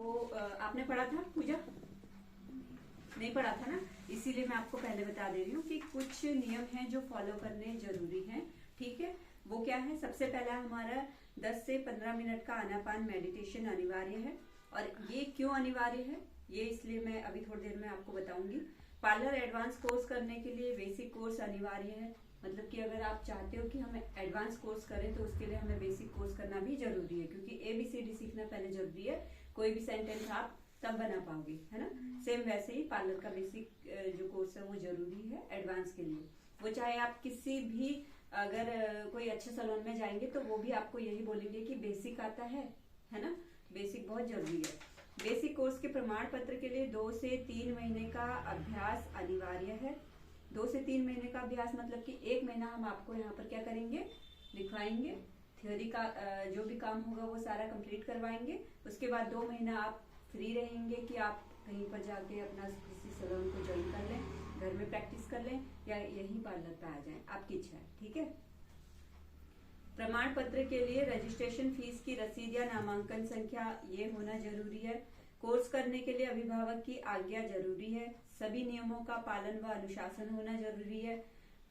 आपने पढ़ा था पूजा? नहीं पढ़ा था ना, इसीलिए मैं आपको पहले बता दे रही हूँ कि कुछ नियम हैं जो फॉलो करने जरूरी हैं। ठीक है, वो क्या है? सबसे पहला हमारा 10 से 15 मिनट का आनापान मेडिटेशन अनिवार्य है। और ये क्यों अनिवार्य है, ये इसलिए मैं अभी थोड़ी देर में आपको बताऊंगी। पार्लर एडवांस कोर्स करने के लिए बेसिक कोर्स अनिवार्य है। मतलब कि अगर आप चाहते हो कि हम एडवांस कोर्स करें तो उसके लिए हमें बेसिक कोर्स करना भी जरूरी है, क्योंकि ABCD सीखना पहले जरूरी है। कोई भी सेंटेंस आप तब बना पाओगे, है ना। सेम वैसे ही पार्लर का बेसिक जो कोर्स है वो जरूरी है एडवांस के लिए। वो चाहे आप किसी भी अगर कोई अच्छे सैलून में जाएंगे तो वो भी आपको यही बोलेंगे कि बेसिक आता है ना। बेसिक बहुत जरूरी है। बेसिक कोर्स के प्रमाण पत्र के लिए 2 से 3 महीने का अभ्यास अनिवार्य है। 2 से 3 महीने का अभ्यास मतलब कि 1 महीना हम आपको यहाँ पर क्या करेंगे, लिखवाएंगे। थ्योरी का जो भी काम होगा वो सारा कंप्लीट करवाएंगे। उसके बाद 2 महीना आप फ्री रहेंगे कि आप कहीं पर जाके अपना किसी सैलून को ज्वाइन कर लें, घर में प्रैक्टिस कर लें या यही पार्लर पे आ जाएं, आपकी इच्छा है। ठीक है। प्रमाण पत्र के लिए रजिस्ट्रेशन फीस की रसीद या नामांकन संख्या ये होना जरूरी है। कोर्स करने के लिए अभिभावक की आज्ञा जरूरी है। सभी नियमों का पालन व अनुशासन होना जरूरी है।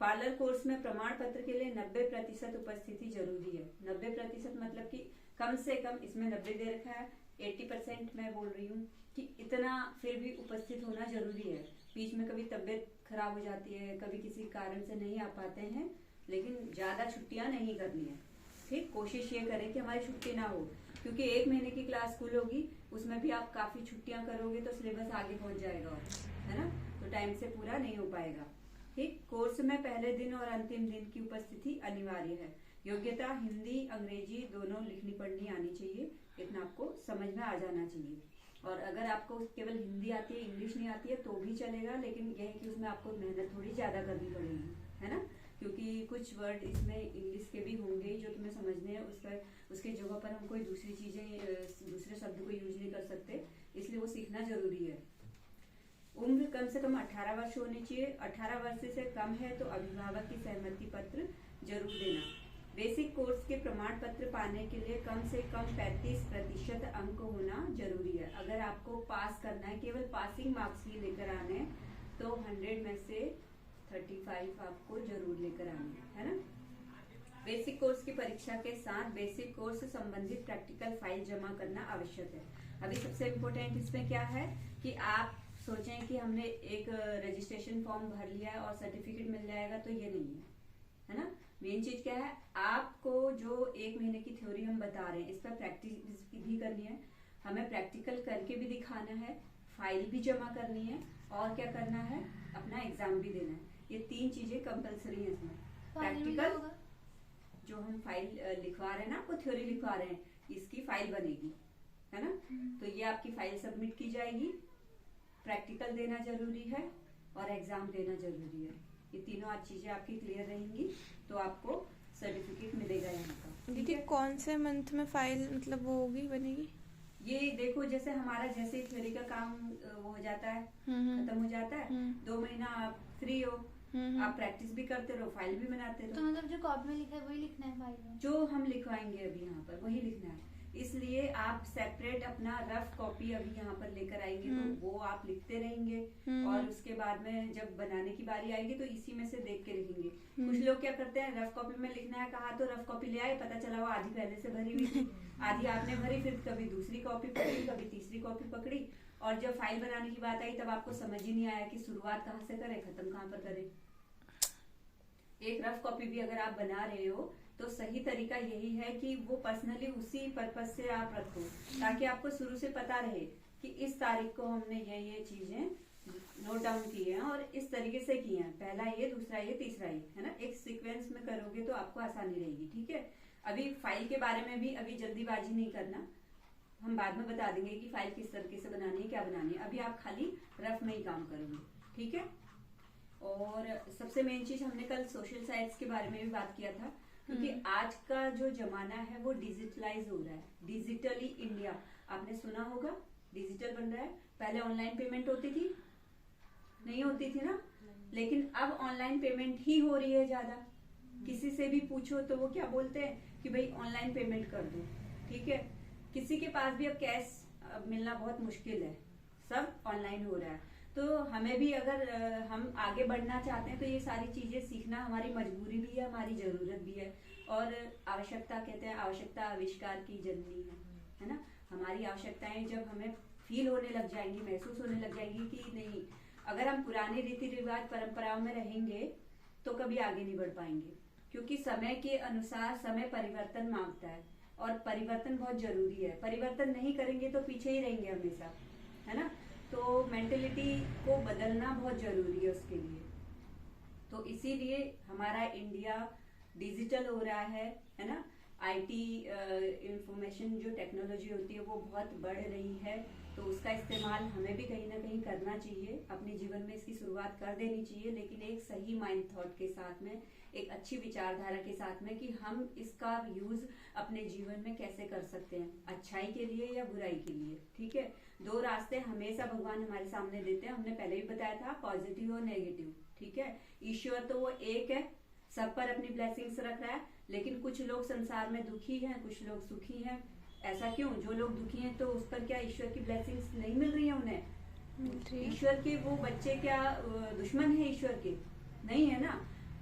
पार्लर कोर्स में प्रमाण पत्र के लिए 90% उपस्थिति जरूरी है। 90% मतलब कि कम से कम, इसमें 90 दे रखा है, 80% मैं बोल रही हूँ कि इतना फिर भी उपस्थित होना जरूरी है। बीच में कभी तबीयत खराब हो जाती है, कभी किसी कारण से नहीं आ पाते हैं, लेकिन ज्यादा छुट्टियां नहीं करनी है। ठीक, कोशिश ये करें कि हमारी छुट्टी ना हो, क्योंकि 1 महीने की क्लास स्कूल होगी, उसमें भी आप काफी छुट्टियां करोगे तो सिलेबस आगे पहुंच जाएगा, है ना, तो टाइम से पूरा नहीं हो पाएगा। ठीक, कोर्स में पहले दिन और अंतिम दिन की उपस्थिति अनिवार्य है। योग्यता हिंदी अंग्रेजी दोनों लिखनी पढ़नी आनी चाहिए, इतना आपको समझ में आ जाना चाहिए। और अगर आपको केवल हिंदी आती है, इंग्लिश नहीं आती है तो भी चलेगा, लेकिन यह है कि उसमें आपको मेहनत थोड़ी ज्यादा करनी पड़ेगी, है ना, क्योंकि कुछ वर्ड इसमें इंग्लिश के भी होंगे जो तुम्हें समझने हैं। उसके जगह पर हम कोई दूसरी चीजें, दूसरे शब्द को यूज नहीं कर सकते, इसलिए वो सीखना जरूरी है। उम्र कम से कम 18 वर्ष होनी चाहिए। 18 वर्ष से कम है तो अभिभावक की सहमति पत्र जरूर देना। बेसिक कोर्स के प्रमाण पत्र पाने के लिए कम से कम 35% अंक होना जरूरी है। अगर आपको पास करना है, केवल पासिंग मार्क्स ही लेकर आने हैं, तो 100 में से 35 आपको जरूर लेकर आने है ना। बेसिक कोर्स की परीक्षा के साथ बेसिक कोर्स से संबंधित प्रैक्टिकल फाइल जमा करना आवश्यक है। अभी सबसे इम्पोर्टेंट इसमें क्या है कि आप सोचें कि हमने एक रजिस्ट्रेशन फॉर्म भर लिया है और सर्टिफिकेट मिल जाएगा, तो ये नहीं है ना। मेन चीज क्या है, आपको जो 1 महीने की थ्योरी हम बता रहे हैं इस पर प्रैक्टिस भी करनी है, हमें प्रैक्टिकल करके भी दिखाना है, फाइल भी जमा करनी है, और क्या करना है, अपना एग्जाम भी देना है। ये 3 चीजें कंपलसरी है इसमें। प्रैक्टिकल, जो हम फाइल लिखवा रहे हैं ना, आपको थ्योरी लिखवा रहे हैं, इसकी फाइल बनेगी, है ना, तो ये आपकी फाइल सबमिट की जाएगी। प्रैक्टिकल देना जरूरी है और एग्जाम देना जरूरी है। ये तीनों आज चीजें आपकी क्लियर रहेंगी तो आपको सर्टिफिकेट मिलेगा यहाँ का। दीदी कौन से मंथ में फाइल मतलब वो होगी, बनेगी? ये देखो, जैसे हमारा जैसे थ्योरी का काम वो हो जाता है, खत्म हो जाता है, 2 महीना आप फ्री हो, आप प्रैक्टिस भी करते रहो, फाइल भी बनाते रहो। तो मतलब जो कॉपी में लिखा है वही लिखना है फाइल में? जो हम लिखवाएंगे अभी यहाँ पर वही लिखना है। इसलिए आप सेपरेट अपना रफ कॉपी अभी यहाँ पर लेकर आएंगे तो वो आप लिखते रहेंगे, और उसके बाद में जब बनाने की बारी आएगी तो इसी में से देख के लिखेंगे। कुछ लोग क्या करते हैं, रफ कॉपी में लिखना है कहा तो रफ कॉपी ले आए, पता चला वो आधी पहले से भरी हुई थी, आधी आपने भरी, फिर कभी दूसरी कॉपी पकड़ी, कभी तीसरी कॉपी पकड़ी, और जब फाइल बनाने की बात आई तब आपको समझ ही नहीं आया कि शुरुआत कहाँ से करें, खत्म कहाँ पर करें। एक रफ कॉपी भी अगर आप बना रहे हो तो सही तरीका यही है कि वो पर्सनली उसी पर्पज से आप रखो, ताकि आपको शुरू से पता रहे कि इस तारीख को हमने ये चीजें नोट डाउन की है और इस तरीके से की है, पहला ये, दूसरा ये, तीसरा ये, है ना। एक सीक्वेंस में करोगे तो आपको आसानी रहेगी। ठीक है, अभी फाइल के बारे में भी अभी जल्दीबाजी नहीं करना, हम बाद में बता देंगे कि फाइल किस तरीके से बनानी है, क्या बनानी है। अभी आप खाली रफ में ही काम करोगे, ठीक है। और सबसे मेन चीज, हमने कल सोशल साइट्स के बारे में भी बात किया था, क्योंकि आज का जो जमाना है वो डिजिटलाइज हो रहा है, डिजिटली इंडिया, आपने सुना होगा, डिजिटल बन रहा है। पहले ऑनलाइन पेमेंट होती थी, नहीं होती थी ना, लेकिन अब ऑनलाइन पेमेंट ही हो रही है ज्यादा। किसी से भी पूछो तो वो क्या बोलते हैं कि भाई ऑनलाइन पेमेंट कर दो, ठीक है। किसी के पास भी अब कैश अब मिलना बहुत मुश्किल है, सब ऑनलाइन हो रहा है। तो हमें भी अगर हम आगे बढ़ना चाहते हैं तो ये सारी चीजें सीखना हमारी मजबूरी भी है, हमारी जरूरत भी है। और आवश्यकता, कहते हैं आवश्यकता आविष्कार की जननी है ना। हमारी आवश्यकताएं जब हमें फील होने लग जाएंगी, महसूस होने लग जाएंगी कि नहीं, अगर हम पुराने रीति रिवाज परंपराओं में रहेंगे तो कभी आगे नहीं बढ़ पाएंगे, क्योंकि समय के अनुसार समय परिवर्तन मांगता है और परिवर्तन बहुत जरूरी है। परिवर्तन नहीं करेंगे तो पीछे ही रहेंगे हमेशा, है ना। तो मेंटेलिटी को बदलना बहुत जरूरी है उसके लिए। तो इसीलिए हमारा इंडिया डिजिटल हो रहा है ना। आईटी इंफॉर्मेशन जो टेक्नोलॉजी होती है वो बहुत बढ़ रही है, तो उसका इस्तेमाल हमें भी कहीं ना कहीं करना चाहिए, अपने जीवन में इसकी शुरुआत कर देनी चाहिए, लेकिन एक सही माइंड थॉट के साथ में, एक अच्छी विचारधारा के साथ में कि हम इसका यूज अपने जीवन में कैसे कर सकते हैं, अच्छाई के लिए या बुराई के लिए। ठीक है, दो रास्ते हमेशा भगवान हमारे सामने देते हैं, हमने पहले भी बताया था, पॉजिटिव और नेगेटिव। ठीक है, ईश्वर तो वो एक है, सब पर अपनी ब्लेसिंग्स रख रहा है, लेकिन कुछ लोग संसार में दुखी हैं, कुछ लोग सुखी हैं। ऐसा क्यों? जो लोग दुखी हैं तो उस पर क्या ईश्वर की ब्लेसिंग्स नहीं मिल रही है उन्हें? ईश्वर के वो बच्चे क्या दुश्मन है ईश्वर के? नहीं है ना।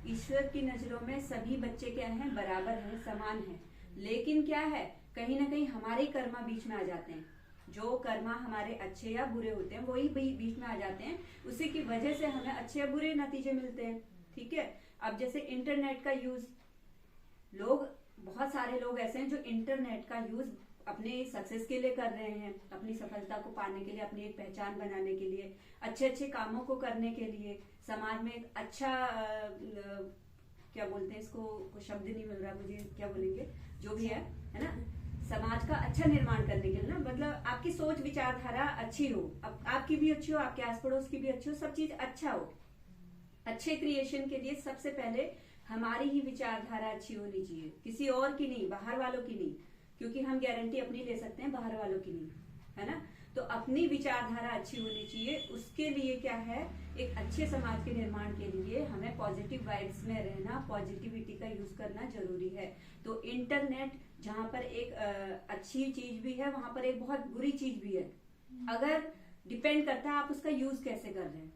ईश्वर की नजरों में सभी बच्चे क्या हैं? बराबर हैं, समान हैं। लेकिन क्या है, कहीं ना कहीं हमारे कर्मा बीच में आ जाते हैं। जो कर्मा हमारे अच्छे या बुरे होते हैं वही बीच में आ जाते हैं, उसी की वजह से हमें अच्छे या बुरे नतीजे मिलते हैं। ठीक है, अब जैसे इंटरनेट का यूज, लोग, बहुत सारे लोग ऐसे हैं जो इंटरनेट का यूज अपने सक्सेस के लिए कर रहे हैं, अपनी सफलता को पाने के लिए, अपनी एक पहचान बनाने के लिए, अच्छे अच्छे कामों को करने के लिए, समाज में एक अच्छा क्या बोलते हैं इसको, कोई शब्द नहीं मिल रहा मुझे, क्या बोलेंगे, जो भी है ना, समाज का अच्छा निर्माण करने के लिए ना, मतलब आपकी सोच विचारधारा अच्छी हो, आपकी भी अच्छी हो, आपके आस पड़ोस की भी अच्छी हो, सब चीज अच्छा हो। अच्छे क्रिएशन के लिए सबसे पहले हमारी ही विचारधारा अच्छी होनी चाहिए, किसी और की नहीं, बाहर वालों की नहीं, क्योंकि हम गारंटी अपनी ले सकते हैं, बाहर वालों की नहीं, है ना। तो अपनी विचारधारा अच्छी होनी चाहिए। उसके लिए क्या है, एक अच्छे समाज के निर्माण के लिए हमें पॉजिटिव वाइब्स में रहना, पॉजिटिविटी का यूज करना जरूरी है। तो इंटरनेट जहाँ पर एक अच्छी चीज भी है, वहां पर एक बहुत बुरी चीज भी है। अगर डिपेंड करता है आप उसका यूज कैसे कर रहे हैं।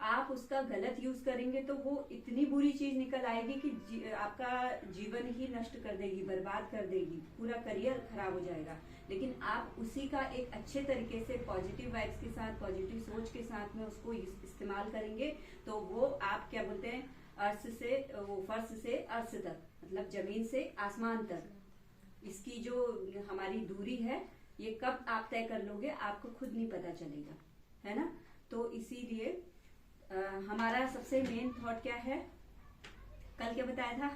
आप उसका गलत यूज करेंगे तो वो इतनी बुरी चीज निकल आएगी कि आपका जीवन ही नष्ट कर देगी, बर्बाद कर देगी, पूरा करियर खराब हो जाएगा। लेकिन आप उसी का एक अच्छे तरीके से पॉजिटिव वाइब्स के साथ, पॉजिटिव सोच के साथ में उसको इस्तेमाल करेंगे तो वो आप क्या बोलते हैं, अर्थ से, वो फर्श से अर्थ तक, मतलब जमीन से आसमान तक, इसकी जो हमारी दूरी है ये कब आप तय कर लोगे आपको खुद नहीं पता चलेगा, है ना। तो इसीलिए हमारा सबसे मेन थॉट क्या है, कल क्या बताया था,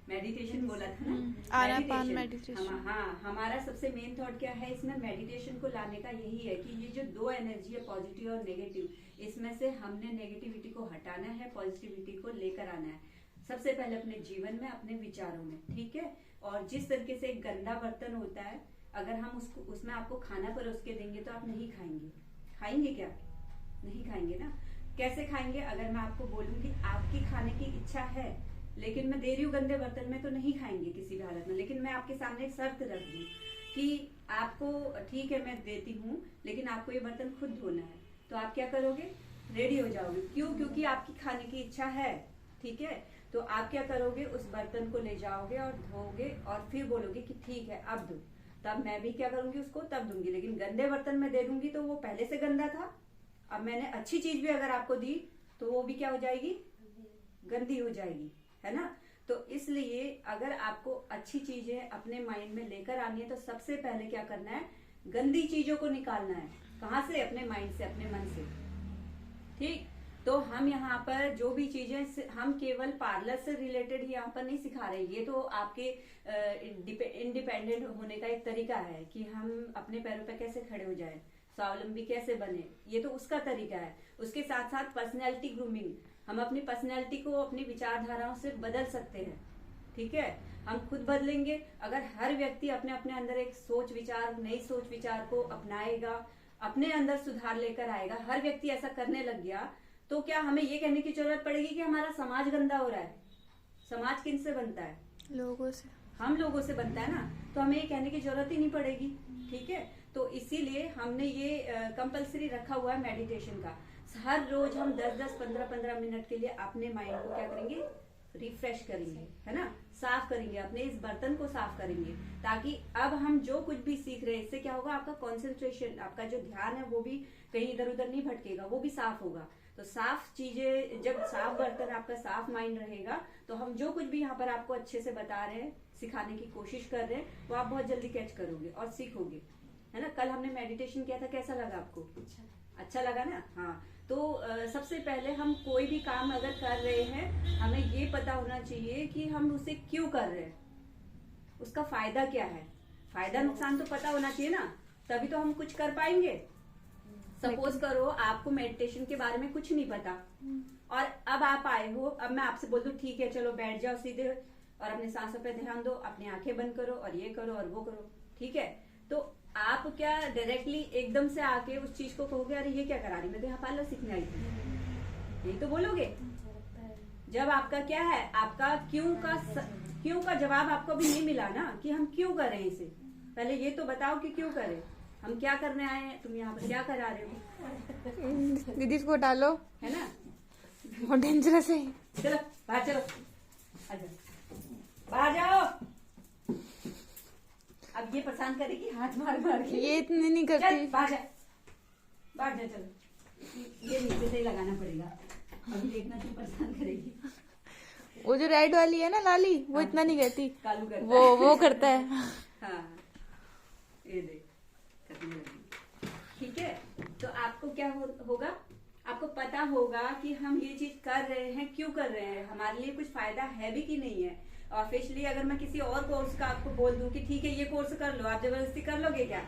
मेडिटेशन बोला था ना, मेडिटेशन। हाँ, हमारा सबसे मेन थॉट क्या है इसमें, मेडिटेशन को लाने का यही है कि ये जो दो एनर्जी है, पॉजिटिव और नेगेटिव, इसमें से हमने नेगेटिविटी को हटाना है, पॉजिटिविटी को लेकर आना है, सबसे पहले अपने जीवन में, अपने विचारों में। ठीक है, और जिस तरीके से एक गंदा बर्तन होता है, अगर हम उसको, उसमें आपको खाना परोस के देंगे तो आप नहीं खाएंगे, खाएंगे क्या? नहीं खाएंगे ना। कैसे खाएंगे? अगर मैं आपको बोलूं कि आपकी खाने की इच्छा है लेकिन मैं दे रही हूँ गंदे बर्तन में, तो नहीं खाएंगे किसी भी हालत में। लेकिन मैं आपके सामने एक शर्त रख दूं कि आपको, ठीक है मैं देती हूँ लेकिन आपको ये बर्तन खुद धोना है, तो आप क्या करोगे? रेडी हो जाओगे। क्यों? क्योंकि आपकी खाने की इच्छा है। ठीक है, तो आप क्या करोगे, उस बर्तन को ले जाओगे और धोगे और फिर बोलोगे कि ठीक है अब दो। तब मैं भी क्या करूंगी, उसको तब दूंगी। लेकिन गंदे बर्तन में दे दूंगी तो वो पहले से गंदा था, अब मैंने अच्छी चीज भी अगर आपको दी तो वो भी क्या हो जाएगी, गंदी हो जाएगी, है ना। तो इसलिए अगर आपको अच्छी चीजें अपने माइंड में लेकर आनी है तो सबसे पहले क्या करना है, गंदी चीजों को निकालना है। कहाँ से? अपने माइंड से, अपने मन से। ठीक, तो हम यहाँ पर जो भी चीजें, हम केवल पार्लर से रिलेटेड ही यहाँ पर नहीं सिखा रहे। ये तो आपके इंडिपेंडेंट होने का एक तरीका है कि हम अपने पैरों पर कैसे खड़े हो जाए, स्वावलंबी कैसे बने, ये तो उसका तरीका है। उसके साथ साथ पर्सनैलिटी ग्रूमिंग, हम अपनी पर्सनैलिटी को अपनी विचारधाराओं से बदल सकते हैं। ठीक है, हम खुद बदलेंगे। अगर हर व्यक्ति अपने अपने अंदर एक सोच विचार, नई सोच विचार को अपनाएगा, अपने अंदर सुधार लेकर आएगा, हर व्यक्ति ऐसा करने लग गया, तो क्या हमें ये कहने की जरूरत पड़ेगी कि हमारा समाज गंदा हो रहा है? समाज किन से बनता है? लोगों से। हम लोगों से बनता है ना, तो हमें ये कहने की जरूरत ही नहीं पड़ेगी। ठीक है, तो इसीलिए हमने ये कंपलसरी रखा हुआ है मेडिटेशन का। हर रोज हम 10-10, 15-15 मिनट के लिए अपने माइंड को क्या करेंगे, रिफ्रेश करेंगे, है ना, साफ करेंगे, अपने इस बर्तन को साफ करेंगे, ताकि अब हम जो कुछ भी सीख रहे हैं इससे क्या होगा, आपका कंसंट्रेशन, आपका जो ध्यान है वो भी कहीं इधर उधर नहीं भटकेगा, वो भी साफ होगा। तो साफ चीजें, जब साफ बर्तन, आपका साफ माइंड रहेगा, तो हम जो कुछ भी यहाँ पर आपको अच्छे से बता रहे हैं, सिखाने की कोशिश कर रहे हैं, वो आप बहुत जल्दी कैच करोगे और सीखोगे, है ना। कल हमने मेडिटेशन किया था, कैसा लगा आपको? अच्छा लगा ना। हाँ, तो सबसे पहले हम कोई भी काम अगर कर रहे हैं, हमें ये पता होना चाहिए कि हम उसे क्यों कर रहे हैं, उसका फायदा क्या है। फायदा नुकसान तो पता होना चाहिए ना, तभी तो हम कुछ कर पाएंगे। सपोज करो आपको मेडिटेशन के बारे में कुछ नहीं पता और अब आप आए हो, अब मैं आपसे बोल दूं ठीक है चलो बैठ जाओ सीधे और अपने सांसों पे ध्यान दो, अपनी आंखें बंद करो और ये करो और वो करो, ठीक है। तो आप क्या डायरेक्टली एकदम से आके उस चीज को कहोगे अरे ये क्या करा रही, मैं तो यहाँ पार्लर सीखने आई थी, यही तो बोलोगे। जब आपका क्या है, आपका क्यों का जवाब आपको भी नहीं मिला ना, कि हम क्यों कर रहे हैं इसे। पहले ये तो बताओ कि क्यों करें, हम क्या करने आए हैं, तुम यहाँ पर क्या करा रहे हो। दीदी इसको डालो, है ना, बहुत डेंजरस है। चलो बाहर, चलो बाहर जाओ। अब ये परेशान करेगी हाथ मार मार के, ये इतनी नहीं करती। बाहर जा, चलो ये नीचे से ही लगाना पड़ेगा, अभी देखना क्यों परेशान करेगी। वो जो रेड वाली है ना लाली, वो हाँ, इतना नहीं करती, कालू करता वो करता है। हाँ, ये देख करने लगी, ठीक है। तो आपको क्या होगा, आपको पता होगा कि हम ये चीज कर रहे हैं, क्यों कर रहे हैं, हमारे लिए कुछ फायदा है भी कि नहीं है। ऑब्वियसली अगर मैं किसी और कोर्स का आपको बोल दूं कि ठीक है ये कोर्स कर लो, आप जबरदस्ती कर लोगे क्या?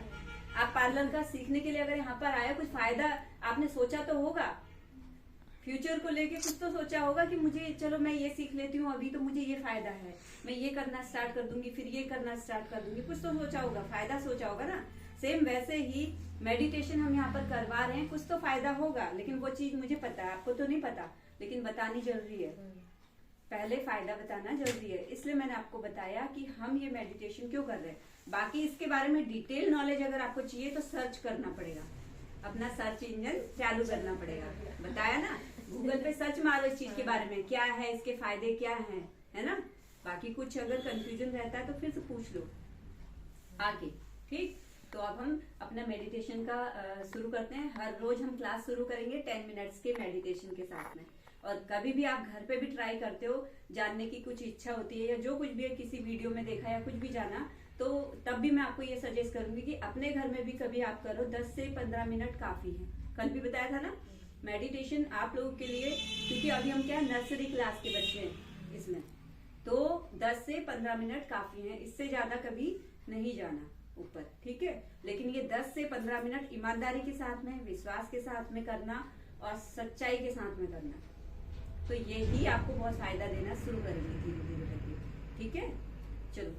आप पार्लर का सीखने के लिए अगर यहाँ पर आए, कुछ फायदा आपने सोचा तो होगा, फ्यूचर को लेके कुछ तो सोचा होगा कि मुझे चलो मैं ये सीख लेती हूँ, अभी तो मुझे ये फायदा है, मैं ये करना स्टार्ट कर दूंगी, फिर ये करना स्टार्ट कर दूंगी, कुछ तो सोचा होगा, फायदा सोचा होगा ना। सेम वैसे ही मेडिटेशन हम यहाँ पर करवा रहे हैं, कुछ तो फायदा होगा, लेकिन वो चीज मुझे पता है, आपको तो नहीं पता, लेकिन बतानी जरूरी है, पहले फायदा बताना जरूरी है। इसलिए मैंने आपको बताया कि हम ये मेडिटेशन क्यों कर रहे हैं। बाकी इसके बारे में डिटेल नॉलेज अगर आपको चाहिए तो सर्च करना पड़ेगा, अपना सर्च इंजन चालू करना पड़ेगा। बताया ना, गूगल पे सर्च मारो इस चीज के बारे में, क्या है इसके फायदे क्या हैं, है ना। बाकी कुछ अगर कंफ्यूजन रहता है तो फिर से पूछ लो आके, ठीक। तो अब हम अपना मेडिटेशन का शुरू करते हैं। हर रोज हम क्लास शुरू करेंगे 10 मिनट्स के मेडिटेशन के साथ में। और कभी भी आप घर पे भी ट्राई करते हो, जानने की कुछ इच्छा होती है या जो कुछ भी है, किसी वीडियो में देखा या कुछ भी जाना, तो तब भी मैं आपको ये सजेस्ट करूंगी कि अपने घर में भी कभी आप करो, 10 से 15 मिनट काफी है। कल भी बताया था ना, मेडिटेशन आप लोगों के लिए, क्योंकि अभी हम क्या नर्सरी क्लास के बच्चे हैं इसमें, तो 10 से 15 मिनट काफी है, इससे ज्यादा कभी नहीं जाना ऊपर, ठीक है। लेकिन ये 10 से 15 मिनट ईमानदारी के साथ में, विश्वास के साथ में करना और सच्चाई के साथ में करना, तो यही आपको बहुत फायदा देना शुरू करेंगे धीरे धीरे करके, ठीक है। चलो